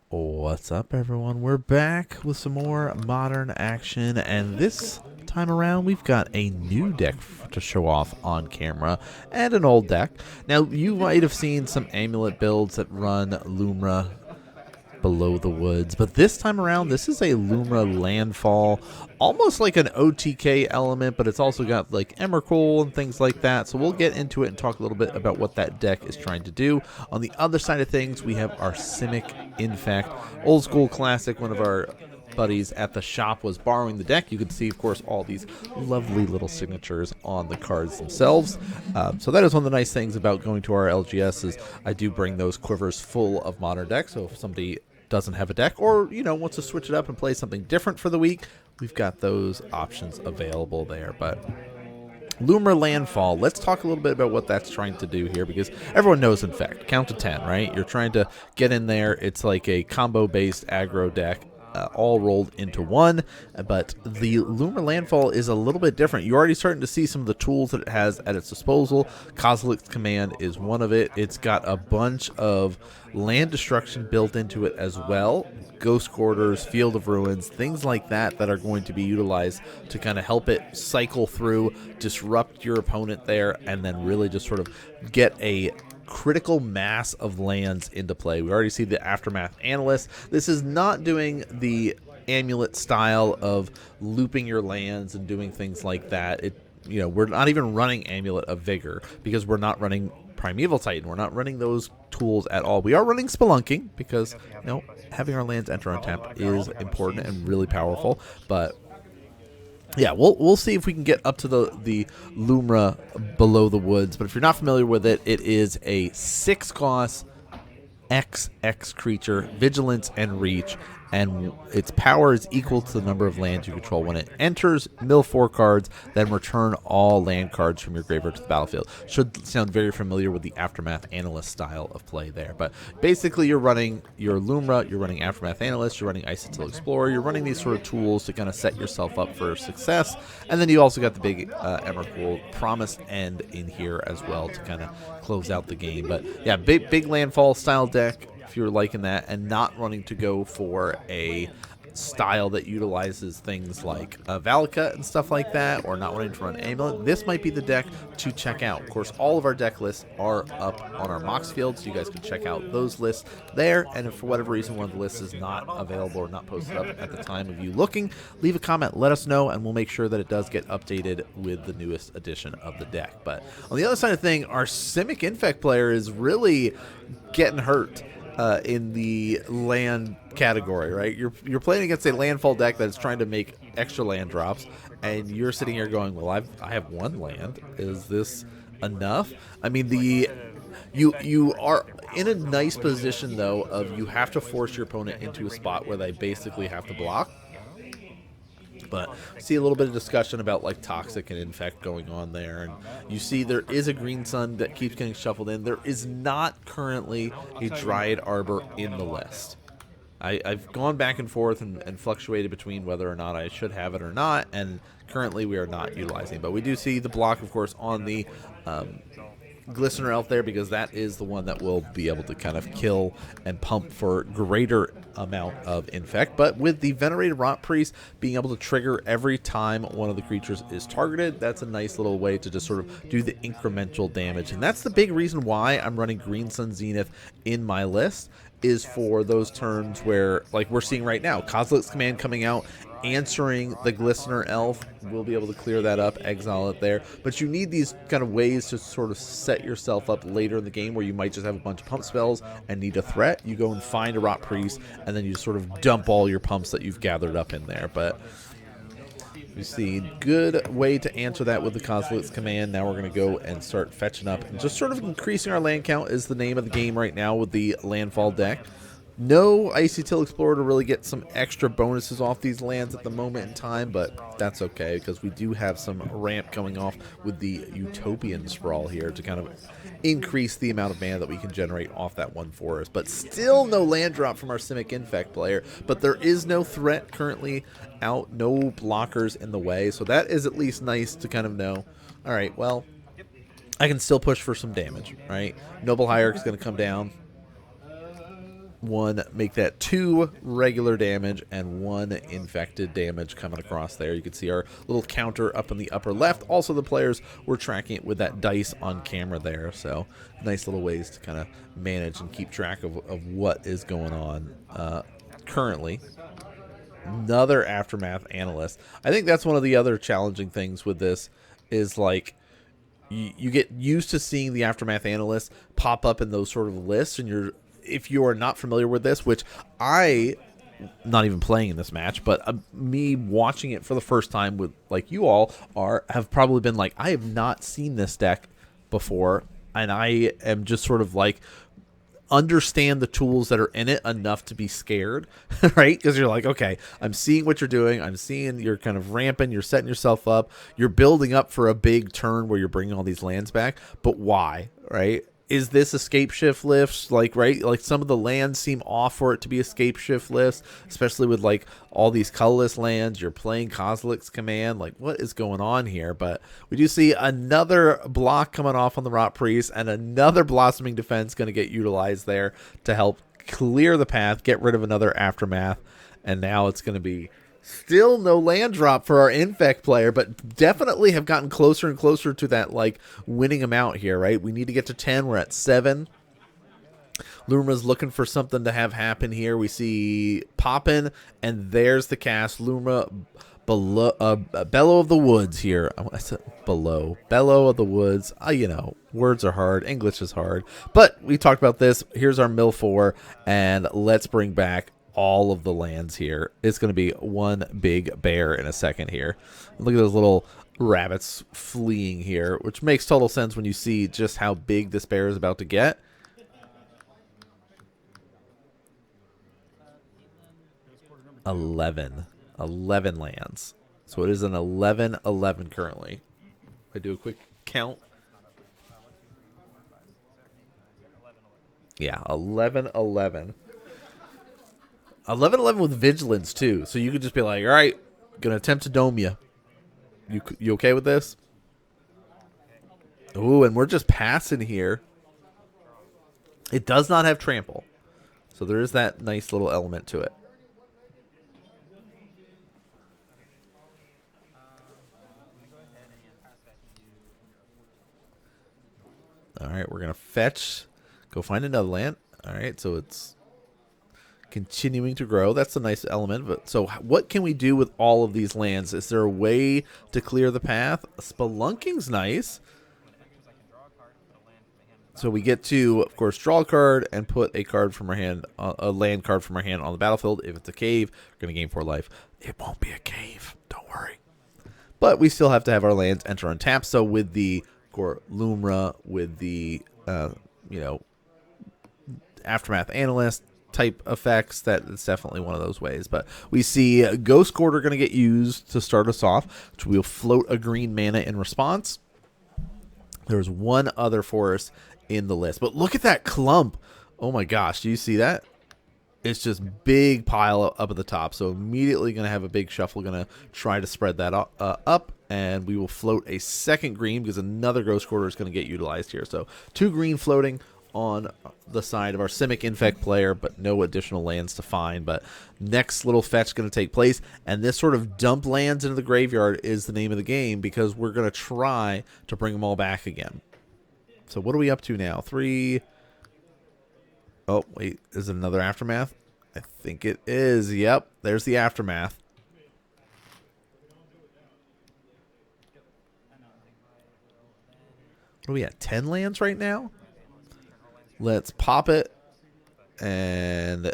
What's up, everyone? We're back with some more modern action, and this time around we've got a new deck to show off on camera and an old deck. Now, you might have seen some amulet builds that run Lumra Below the Woods, but this time around this is a Lumra Landfall, almost like an OTK element, but it's also got like Emrakul and things like that. So we'll get into it and talk a little bit about what that deck is trying to do. On the other side of things, we have our Simic Infect, old school classic. One of our buddies at the shop was borrowing the deck. You can see, of course, all these lovely little signatures on the cards themselves. So that is one of the nice things about going to our LGS is I do bring those quivers full of modern decks. So if somebody doesn't have a deck or, you know, wants to switch it up and play something different for the week, we've got those options available there. But Lumra Landfall, let's talk a little bit about what that's trying to do here, because everyone knows Infect. Count to 10, right? You're trying to get in there. It's like a combo-based aggro deck. All rolled into one, but the Lumra Landfall is a little bit different. You're already starting to see some of the tools that it has at its disposal. Kozilek's Command is one of it. It's got a bunch of land destruction built into it as well. Ghost Quarters, Field of Ruins, things like that that are going to be utilized to kind of help it cycle through, disrupt your opponent there, and then really just sort of get a critical mass of lands into play. We already see the Aftermath Analyst. This is not doing the amulet style of looping your lands and doing things like that. We're not even running Amulet of Vigor because we're not running Primeval Titan. We're not running those tools at all. We are running Spelunking because, having our lands enter untapped is important and really powerful, but yeah, we'll see if we can get up to the Lumra Below the Woods. But if you're not familiar with it, it is a 6-cost XX creature, vigilance and reach, and its power is equal to the number of lands you control. When it enters, mill 4 cards, then return all land cards from your graveyard to the battlefield. Should sound very familiar with the Aftermath Analyst style of play there. But basically, you're running your Lumra, you're running Aftermath Analyst, you're running Isotil Explorer, you're running these sort of tools to kind of set yourself up for success. And then you also got the big Emrakul Promised End in here as well to kind of close out the game. But yeah, big landfall style deck if you're liking that and not running to go for a style that utilizes things like Valakut and stuff like that, or not wanting to run Amulet. This might be the deck to check out. Of course, all of our deck lists are up on our Mox field, so you guys can check out those lists there. And if for whatever reason one of the lists is not available or not posted up at the time of you looking, leave a comment, let us know, and we'll make sure that it does get updated with the newest edition of the deck. But on the other side of the thing, our Simic Infect player is really getting hurt in the land category, right? You're playing against a landfall deck that's trying to make extra land drops, and you're sitting here going, well, I have one land. Is this enough? I mean, you are in a nice position, though, of you have to force your opponent into a spot where they basically have to block. But see a little bit of discussion about like Toxic and Infect going on there, and you see there is a Green Sun that keeps getting shuffled in. There is not currently a Dryad Arbor in the list. I've gone back and forth and fluctuated between whether or not I should have it or not, and currently we are not utilizing it. But we do see the block, of course, on the Glistener Elf there, because that is the one that will be able to kind of kill and pump for greater amount of Infect. But with the Venerated Rot Priest being able to trigger every time one of the creatures is targeted, that's a nice little way to just sort of do the incremental damage. And that's the big reason why I'm running Green Sun Zenith in my list, is for those turns where, like we're seeing right now, Kozilek's Command coming out, answering the Glistener Elf. We'll be able to clear that up, exile it there. But you need these kind of ways to sort of set yourself up later in the game where you might just have a bunch of pump spells and need a threat. You go and find a Rot Priest, and then you sort of dump all your pumps that you've gathered up in there. But you see, good way to answer that with the Kozilek's Command. Now we're going to go and start fetching up and just sort of increasing our land count is the name of the game right now with the Landfall deck. No Isotil Explorer to really get some extra bonuses off these lands at the moment in time, but that's okay because we do have some ramp coming off with the Utopian Sprawl here to kind of increase the amount of mana that we can generate off that one forest. But still no land drop from our Simic Infect player, but there is no threat currently out, no blockers in the way, so that is at least nice to kind of know. All right, well, I can still push for some damage, right? Noble Hierarch is going to come down. one, make that 2 regular damage and 1 infected damage coming across there. You can see our little counter up in the upper left. Also, the players were tracking it with that dice on camera there. So nice little ways to kind of manage and keep track of what is going on currently. Another Aftermath analyst. I think that's one of the other challenging things with this is like you get used to seeing the Aftermath analysts pop up in those sort of lists, and if you are not familiar with this, which I, not even playing in this match, but me watching it for the first time with like you all have probably been like, I have not seen this deck before, and I am just sort of like understand the tools that are in it enough to be scared, right? Because you're like, okay, I'm seeing what you're doing. I'm seeing you're kind of ramping. You're setting yourself up. You're building up for a big turn where you're bringing all these lands back. But why, right? Is this escape shift lifts? Like, right? Like some of the lands seem off for it to be escape shift lifts, especially with like all these colorless lands. You're playing Kozilek's Command. Like, what is going on here? But we do see another block coming off on the Rot Priest, and another Blossoming Defense going to get utilized there to help clear the path, get rid of another Aftermath. And now it's going to be still no land drop for our Infect player, but definitely have gotten closer and closer to that, like, winning amount here, right? We need to get to 10. We're at 7. Lumra's looking for something to have happen here. We see Poppin', and there's the cast. Lumra, Bellow of the Woods here. I said below. Bellow of the Woods. You know, words are hard. English is hard. But we talked about this. Here's our mill 4, and let's bring back all of the lands here. It's going to be one big bear in a second here. Look at those little rabbits fleeing here, which makes total sense when you see just how big this bear is about to get. Eleven lands. So it is an 11-11 currently. I do a quick count. Yeah, 11-11. 11-11 with Vigilance, too. So you could just be like, all right, gonna attempt to dome you. You okay with this? Ooh, and we're just passing here. It does not have Trample. So there is that nice little element to it. All right, we're going to fetch. Go find another land. All right, so it's continuing to grow. That's a nice element. But so what can we do with all of these lands? Is there a way to clear the path? Spelunking's nice. So we get to, of course, draw a card and put a card from our hand, a land card from our hand on the battlefield. If it's a cave, we're going to gain 4 life. It won't be a cave. Don't worry. But we still have to have our lands enter on tap. So with the Lumra, with the, you know, Aftermath Analyst type effects, that's definitely one of those ways. But we see Ghost Quarter going to get used to start us off, which we'll float a green mana in response. There's one other forest in the list, but look at that clump. Oh my gosh, do you see that? It's just big pile up at the top. So immediately going to have a big shuffle, going to try to spread that up, and we will float a second green because another Ghost Quarter is going to get utilized here. So 2 green floating on the side of our Simic Infect player, but no additional lands to find. But next little fetch going to take place, and this sort of dump lands into the graveyard is the name of the game because we're going to try to bring them all back again. So what are we up to now? 3. Oh, wait, is it another Aftermath? I think it is. Yep, there's the Aftermath. What are we at? 10 lands right now? Let's pop it, and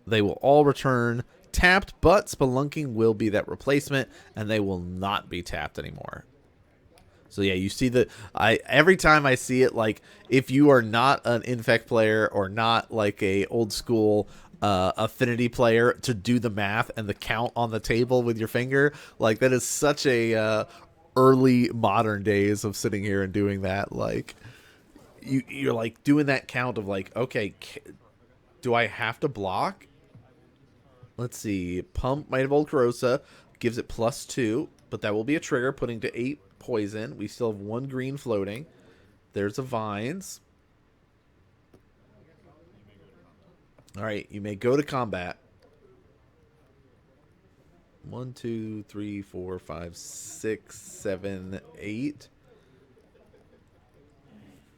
they will all return tapped, but Spelunking will be that replacement, and they will not be tapped anymore. So yeah, you see that every time I see it, like if you are not an Infect player or not like a old school affinity player to do the math and the count on the table with your finger, like that is such a early modern days of sitting here and doing that. Like you're like doing that count of like, okay, do I have to block? Let's see. Pump Might of Old Corrosa gives it +2, but that will be a trigger, putting to 8 poison. We still have 1 green floating. There's a Vines. All right, you may go to combat. 1, 2, 3, 4, 5, 6, 7, 8.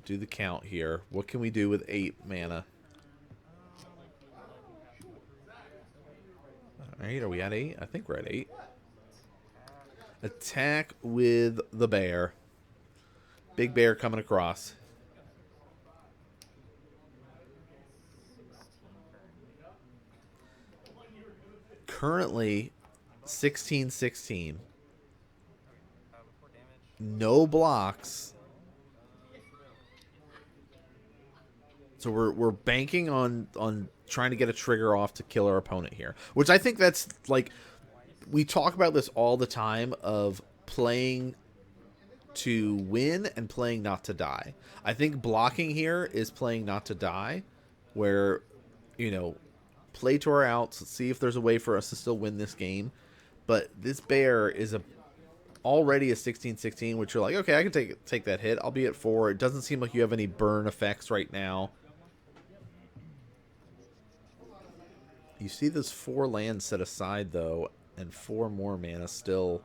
Do the count here. What can we do with 8 mana? All right, are we at 8? I think we're at 8. Attack with the bear. Big bear coming across. Currently, 16-16. No blocks. So we're banking on trying to get a trigger off to kill our opponent here. Which I think that's like, we talk about this all the time of playing to win and playing not to die. I think blocking here is playing not to die, where, you know, play to our outs, see if there's a way for us to still win this game. But this bear is already a 16-16, which you're like, okay, I can take that hit. I'll be at 4. It doesn't seem like you have any burn effects right now. You see those 4 lands set aside, though, and 4 more mana still.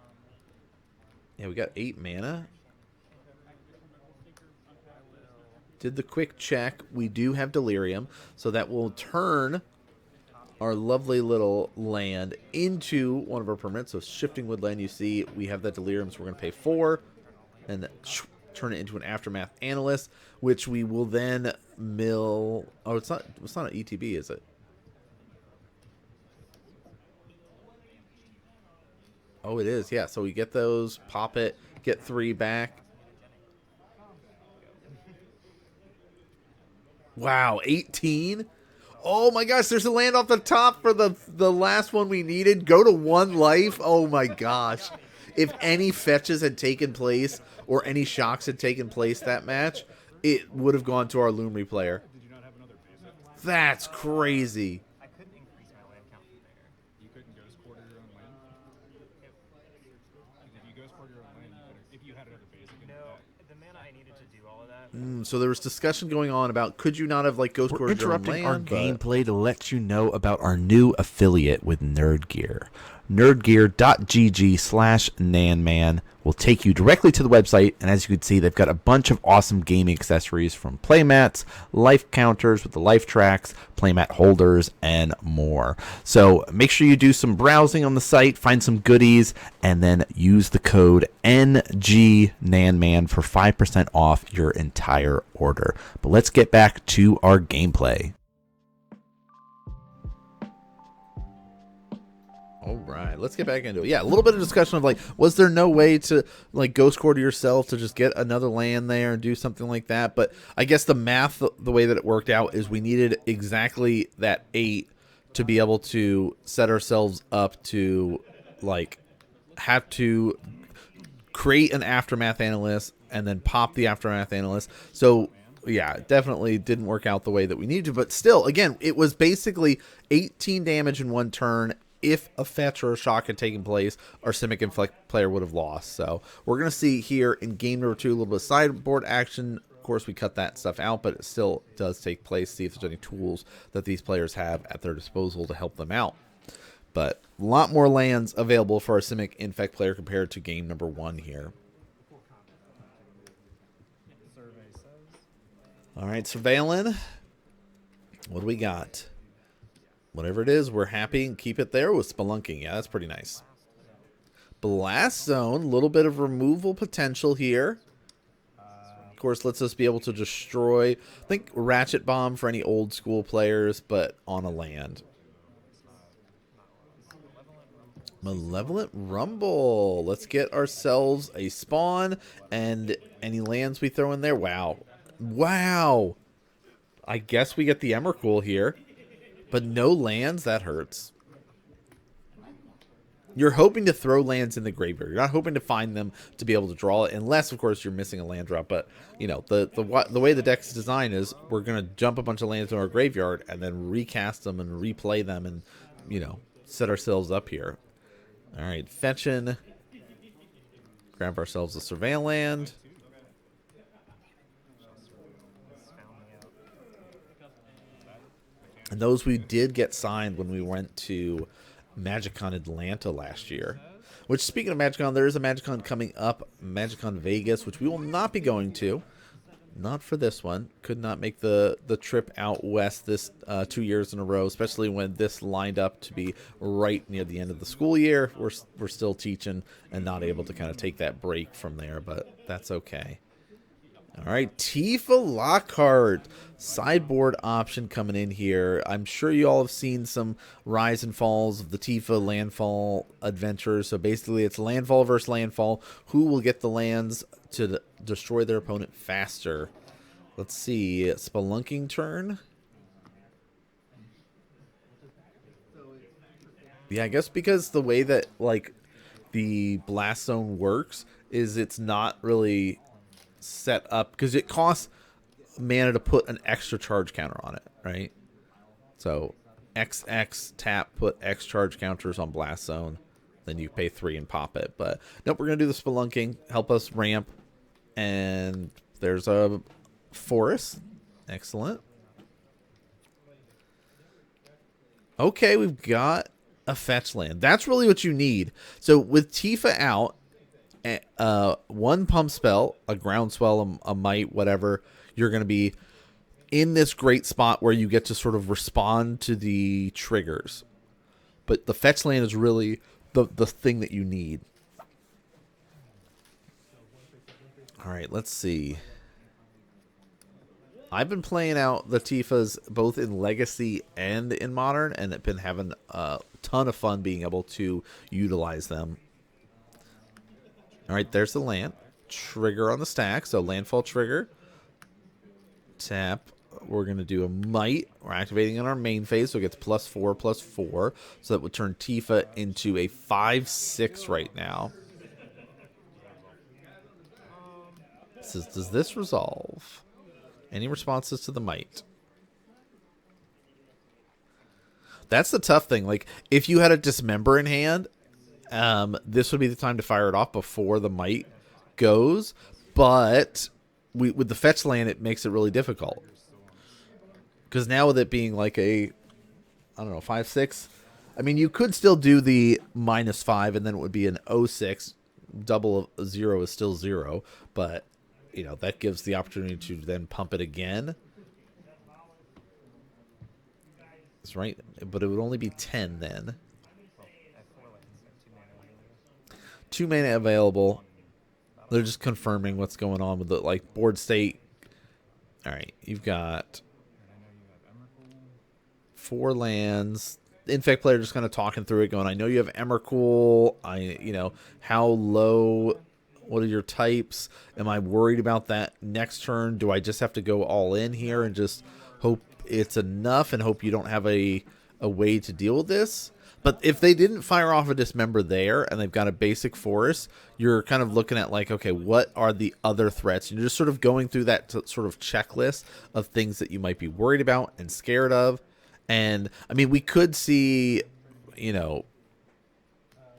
Yeah, we got 8 mana. Did the quick check. We do have Delirium, so that will turn our lovely little land into one of our permanents. So shifting woodland, you see we have that Delirium, so we're going to pay 4 and turn it into an Aftermath Analyst, which we will then mill. Oh, it's not an ETB, is it? Oh, it is. Yeah, so we get those, pop it, get 3 back. Wow, 18? Oh my gosh, there's a land off the top for the last one we needed. Go to 1 life. Oh my gosh. If any fetches had taken place or any shocks had taken place that match, it would have gone to our Lumra player. That's crazy. So there was discussion going on about could you not have like ghost quartered your own land? We're interrupting our gameplay to let you know about our new affiliate with NerdGear. Nerdgear.gg/NanMan will take you directly to the website, and as you can see, they've got a bunch of awesome gaming accessories from playmats, life counters with the life tracks, playmat holders, and more. So make sure you do some browsing on the site, find some goodies, and then use the code NGNanMan for 5% off your entire order. But let's get back to our gameplay. All right, let's get back into it. Yeah, a little bit of discussion of like, was there no way to like ghost quarter yourself to just get another land there and do something like that? But I guess the math, the way that it worked out is we needed exactly that 8 to be able to set ourselves up to like have to create an Aftermath Analyst and then pop the Aftermath Analyst. So yeah, it definitely didn't work out the way that we needed to. But still, again, it was basically 18 damage in 1 turn. If a fetch or a shock had taken place, our Simic Infect player would have lost. So we're going to see here in game number 2 a little bit of sideboard action. Of course, we cut that stuff out, but it still does take place. See if there's any tools that these players have at their disposal to help them out. But a lot more lands available for our Simic Infect player compared to game number 1 here. All right, surveilling. What do we got? Whatever it is, we're happy and keep it there with Spelunking. Yeah, that's pretty nice. Blast Zone, a little bit of removal potential here. Of course, lets us be able to destroy, I think, Ratchet Bomb for any old school players, but on a land. Malevolent Rumble. Let's get ourselves a spawn and any lands we throw in there. Wow. Wow. I guess we get the Emrakul here. But no lands, that hurts. You're hoping to throw lands in the graveyard. You're not hoping to find them to be able to draw it, unless, of course, you're missing a land drop. But, you know, the way the deck's designed is we're going to jump a bunch of lands in our graveyard and then recast them and replay them and, you know, set ourselves up here. All right, fetching. Grab ourselves a Surveil land. And those we did get signed when we went to MagicCon Atlanta last year. Which, speaking of MagicCon, there is a MagicCon coming up, MagicCon Vegas, which we will not be going to. Not for this one. Could not make the trip out west this 2 years in a row, especially when this lined up to be right near the end of the school year. We're still teaching and not able to kind of take that break from there, but that's okay. All right, Tifa Lockhart, sideboard option coming in here. I'm sure you all have seen some rise and falls of the Tifa Landfall adventures. So basically, it's landfall versus landfall. Who will get the lands to destroy their opponent faster? Let's see, Spelunking turn. Yeah, I guess because the way that like the blast zone works is it's not really set up because it costs mana to put an extra charge counter on it, right? So XX tap, put X charge counters on blast zone, then you pay 3 and pop it. But nope, we're gonna do the Spelunking, help us ramp, and there's a forest. Excellent. Okay, we've got a fetch land. That's really what you need. So with Tifa out, one pump spell, a groundswell, a might, whatever, you're going to be in this great spot where you get to sort of respond to the triggers. But the fetch land is really the thing that you need. All right, let's see. I've been playing out the Tifas both in Legacy and in Modern, and I've been having a ton of fun being able to utilize them. All right, there's the land. Trigger on the stack. So landfall trigger. Tap. We're going to do a might. We're activating in our main phase, so it gets +4/+4. So that would turn Tifa into a 5/6 right now. Says, does this resolve? Any responses to the might? That's the tough thing. Like, if you had a dismember in hand, this would be the time to fire it off before the might goes, but with the fetch land, it makes it really difficult. Because now with it being like a, I don't know, 5/6, I mean, you could still do the -5, and then it would be an 0/6. Double of 0 is still 0, but, you know, that gives the opportunity to then pump it again. That's right, but it would only be 10 then. 2 mana available. They're just confirming what's going on with the like board state. All right, you've got 4 lands. Infect player just kind of talking through it, going, I know you have Emrakul. How low? What are your types? Am I worried about that next turn? Do I just have to go all in here and just hope it's enough and hope you don't have a way to deal with this? But if they didn't fire off a dismember there and they've got a basic forest, you're kind of looking at like, okay, what are the other threats? And you're just sort of going through that sort of checklist of things that you might be worried about and scared of. And, I mean, we could see,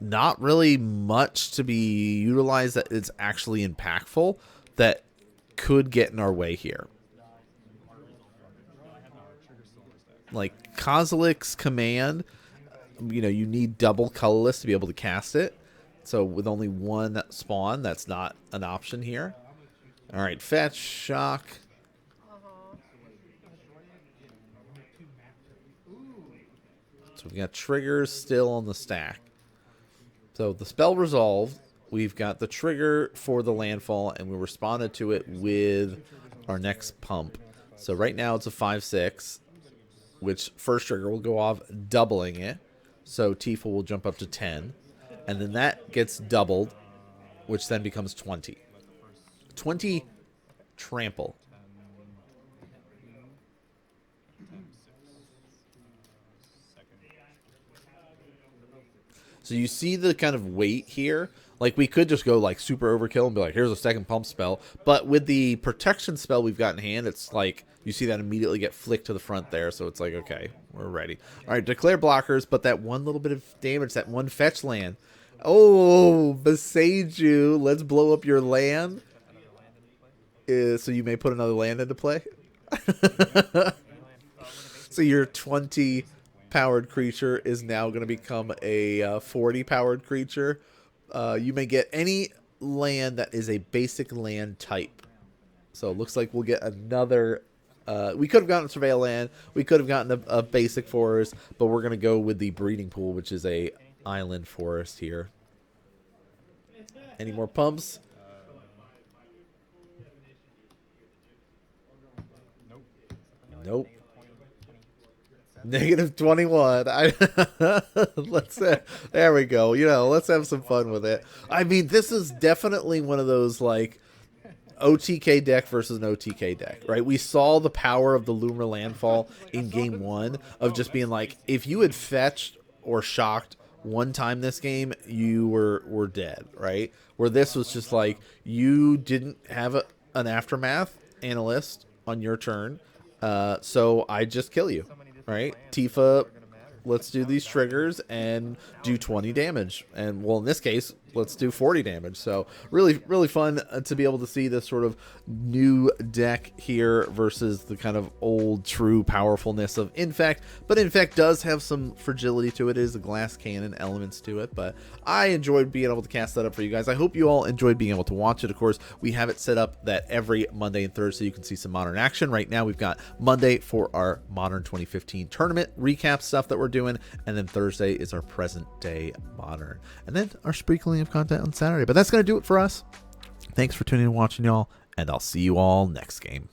not really much to be utilized that is actually impactful that could get in our way here. Like, Kozilek's command, you need double colorless to be able to cast it. So with only one spawn, that's not an option here. All right, fetch, shock. So we've got triggers still on the stack. So the spell resolved. We've got the trigger for the landfall, and we responded to it with our next pump. So right now it's a 5/6, which first trigger will go off, doubling it. So Tifa will jump up to 10. And then that gets doubled, which then becomes 20. 20 trample. So you see the kind of weight here. Like, we could just go like super overkill and be like, here's a second pump spell. But with the protection spell we've got in hand, it's like you see that immediately get flicked to the front there. So it's like, okay, we're ready. All right, declare blockers, but that one little bit of damage, that one fetch land. Oh, Beseiju, let's blow up your land. So you may put another land into play. So your 20 powered creature is now going to become a 40 powered creature. You may get any land that is a basic land type. So it looks like we'll get another. We could have gotten Surveil Land. We could have gotten a basic forest, but we're going to go with the breeding pool, which is a island forest here. Any more pumps? Nope. Negative 21. There we go. You know, let's have some fun with it. I mean, this is definitely one of those like OTK deck versus an OTK deck, right? We saw the power of the Lumra Landfall in game 1 of just being like, if you had fetched or shocked one time this game, you were dead, right? Where this was just like, you didn't have an aftermath analyst on your turn, so I just kill you, right? Tifa, let's do these triggers and do 20 damage. And, well, in this case, let's do 40 damage. So really, really fun to be able to see this sort of new deck here versus the kind of old, true powerfulness of Infect. But Infect does have some fragility to it. It is a glass cannon elements to it. But I enjoyed being able to cast that up for you guys. I hope you all enjoyed being able to watch it. Of course, we have it set up that every Monday and Thursday you can see some Modern action. Right now, we've got Monday for our Modern 2015 tournament recap stuff that we're doing. And then Thursday is our present day Modern. And then our sprinkling of content on Saturday. But that's going to do it for us. Thanks for tuning in and watching, y'all, and I'll see you all next game.